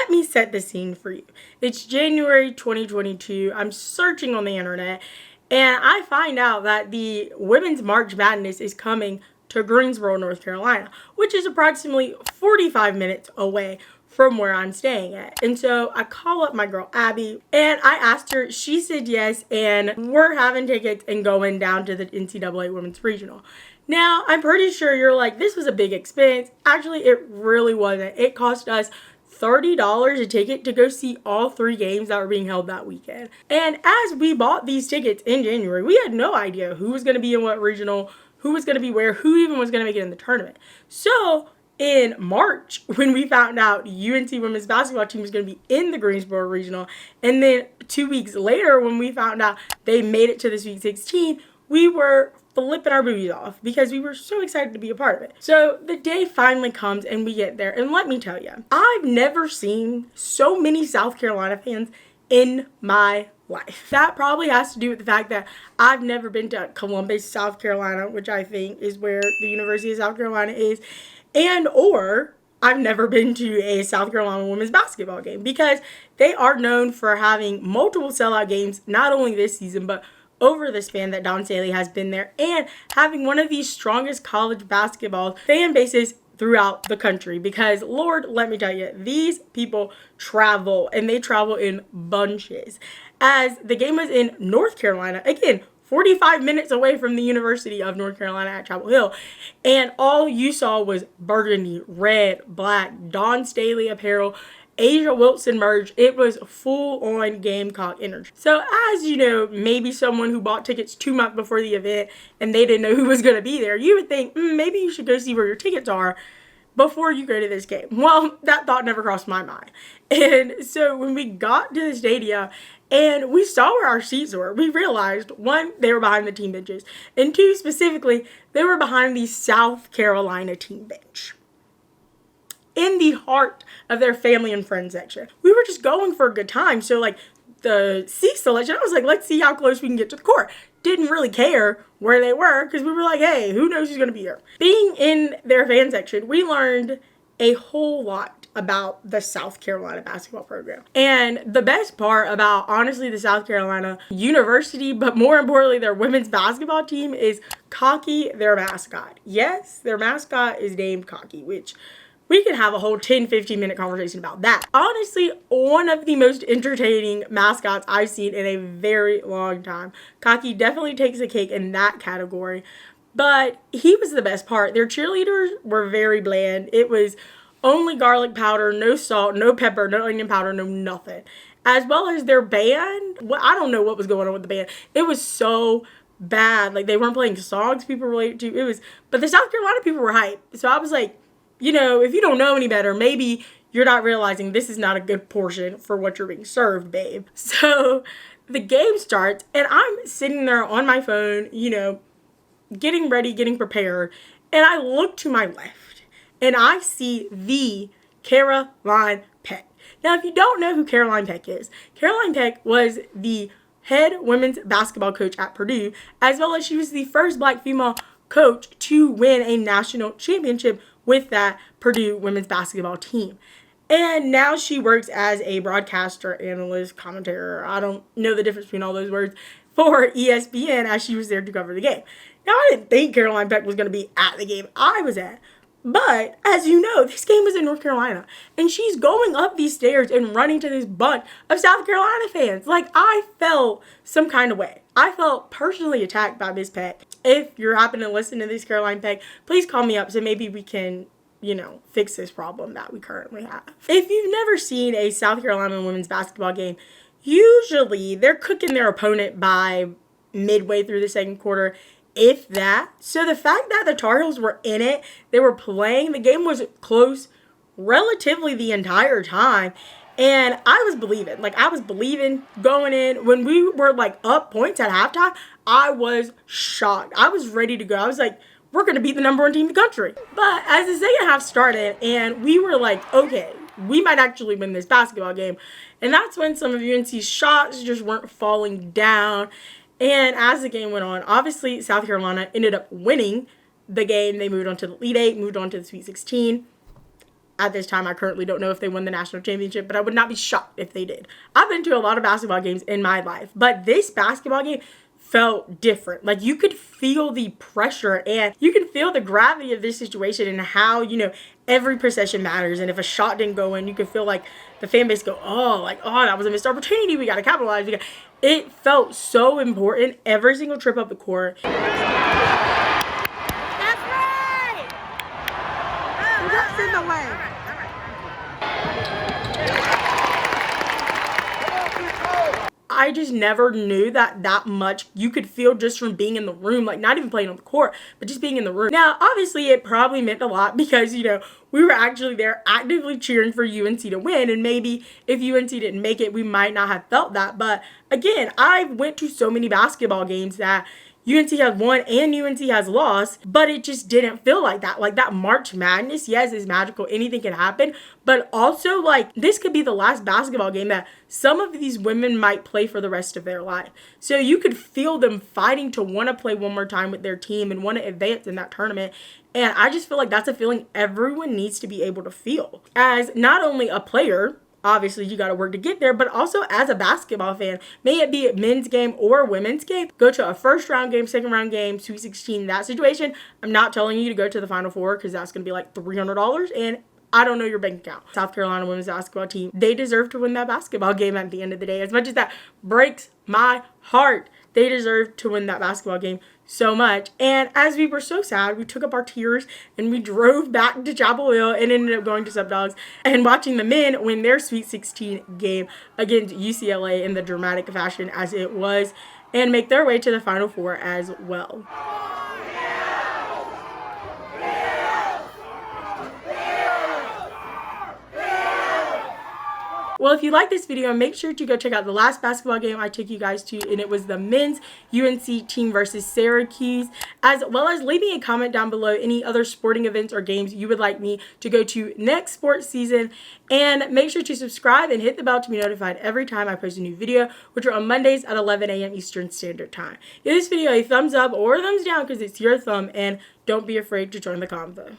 let me set the scene for you. It's January 2022. I'm searching on the internet, and I find out that the Women's March Madness is coming to Greensboro, North Carolina, which is approximately 45 minutes away from where I'm staying at. And so I call up my girl Abby and I asked her, she said yes, and we're having tickets and going down to the NCAA Women's Regional. Now, I'm pretty sure you're like, this was a big expense. Actually, it really wasn't. It cost us $30 a ticket to go see all 3 games that were being held that weekend. And as we bought these tickets in January, we had no idea who was going to be in what regional, who was going to be where, who even was going to make it in the tournament. So in March, when we found out UNC women's basketball team was going to be in the Greensboro Regional, and then 2 weeks later when we found out they made it to the Sweet 16, we were flipping our booties off because we were so excited to be a part of it. So the day finally comes and we get there, and let me tell you, I've never seen so many South Carolina fans in my life. That probably has to do with the fact that I've never been to Columbus, South Carolina, which I think is where the University of South Carolina is, and or I've never been to a South Carolina women's basketball game, because they are known for having multiple sellout games, not only this season, but over the span that Dawn Staley has been there, and having one of the strongest college basketball fan bases throughout the country. Because Lord, let me tell you, these people travel, and they travel in bunches. As the game was in North Carolina, again, 45 minutes away from the University of North Carolina at Chapel Hill, and all you saw was burgundy, red, black, Dawn Staley apparel, Asia Wilson merch. It was full-on Gamecock energy. So as you know, maybe someone who bought tickets 2 months before the event and they didn't know who was going to be there, you would think, maybe you should go see where your tickets are before you go to this game. Well, that thought never crossed my mind. And so when we got to the stadium and we saw where our seats were, we realized, 1, they were behind the team benches, and 2, specifically, they were behind the South Carolina team bench, in the heart of their family and friends section. We were just going for a good time. So like the seat selection, I was like, let's see how close we can get to the court. Didn't really care where they were because we were like, hey, who knows who's going to be here. Being in their fan section, we learned a whole lot about the South Carolina basketball program. And the best part about, honestly, the South Carolina University, but more importantly, their women's basketball team, is Cocky, their mascot. Yes, their mascot is named Cocky, which we could have a whole 10-15 minute conversation about that. Honestly, one of the most entertaining mascots I've seen in a very long time. Cocky definitely takes a cake in that category, but he was the best part. Their cheerleaders were very bland. It was only garlic powder, no salt, no pepper, no onion powder, no nothing. As well as their band. Well, I don't know what was going on with the band. It was so bad. Like, they weren't playing songs people related to. But the South Carolina people were hyped. So I was like, you know, if you don't know any better, maybe you're not realizing this is not a good portion for what you're being served, babe. So the game starts, and I'm sitting there on my phone, you know, getting ready, getting prepared, and I look to my left, and I see the Carolyn Peck. Now, if you don't know who Carolyn Peck is, Carolyn Peck was the head women's basketball coach at Purdue, as well as she was the first Black female coach to win a national championship with that Purdue women's basketball team. And now she works as a broadcaster, analyst, commentator. I don't know the difference between all those words, for ESPN, as she was there to cover the game. Now, I didn't think Carolyn Peck was going to be at the game I was at. But, as you know, this game was in North Carolina. And she's going up these stairs and running to this bunch of South Carolina fans. Like, I felt some kind of way. I felt personally attacked by Miss Peck. If you're happening to listen to this, Carolyn Peck, please call me up so maybe we can, you know, fix this problem that we currently have. If you've never seen a South Carolina women's basketball game, usually they're cooking their opponent by midway through the second quarter, if that. So the fact that the Tar Heels were in it, they were playing, the game was close relatively the entire time. And I was believing going in. When we were like up points at halftime, I was shocked. I was ready to go. I was like, we're going to beat the number 1 team in the country. But as the second half started and we were like, okay, we might actually win this basketball game. And that's when some of UNC's shots just weren't falling down. And as the game went on, obviously South Carolina ended up winning the game. They moved on to the Elite Eight, moved on to the Sweet 16. at this time, I currently don't know if they won the national championship, but I would not be shocked if they did. I've been to a lot of basketball games in my life, but this basketball game felt different. Like, you could feel the pressure and you can feel the gravity of this situation and how, you know, every possession matters. And if a shot didn't go in, you could feel like the fan base go, oh, that was a missed opportunity. We got to capitalize. It felt so important every single trip up the court. That's right! That's in the way. I just never knew that much you could feel just from being in the room, like not even playing on the court, but just being in the room. Now, obviously, it probably meant a lot because, you know, we were actually there actively cheering for UNC to win, and maybe if UNC didn't make it, we might not have felt that. But again, I went to so many basketball games that UNC has won and UNC has lost, but it just didn't feel like that. Like, that March Madness, yes, is magical. Anything can happen. But also, like, this could be the last basketball game that some of these women might play for the rest of their life. So you could feel them fighting to want to play one more time with their team and want to advance in that tournament. And I just feel like that's a feeling everyone needs to be able to feel. As not only a player, obviously, you got to work to get there, but also as a basketball fan, may it be a men's game or a women's game, go to a first round game, second round game, Sweet 16, that situation. I'm not telling you to go to the Final Four because that's going to be like $300, and I don't know your bank account. South Carolina women's basketball team, they deserve to win that basketball game at the end of the day. As much as that breaks my heart, they deserve to win that basketball game so much. And as we were so sad, we took up our tears and we drove back to Chapel Hill and ended up going to Sub Dogs and watching the men win their Sweet 16 game against UCLA in the dramatic fashion as it was, and make their way to the Final Four as well. Well, if you like this video, make sure to go check out the last basketball game I took you guys to, and it was the men's UNC team versus Syracuse, as well as leave me a comment down below any other sporting events or games you would like me to go to next sports season, and make sure to subscribe and hit the bell to be notified every time I post a new video, which are on Mondays at 11 a.m. Eastern Standard Time. Give this video a thumbs up or a thumbs down because it's your thumb, and don't be afraid to join the convo.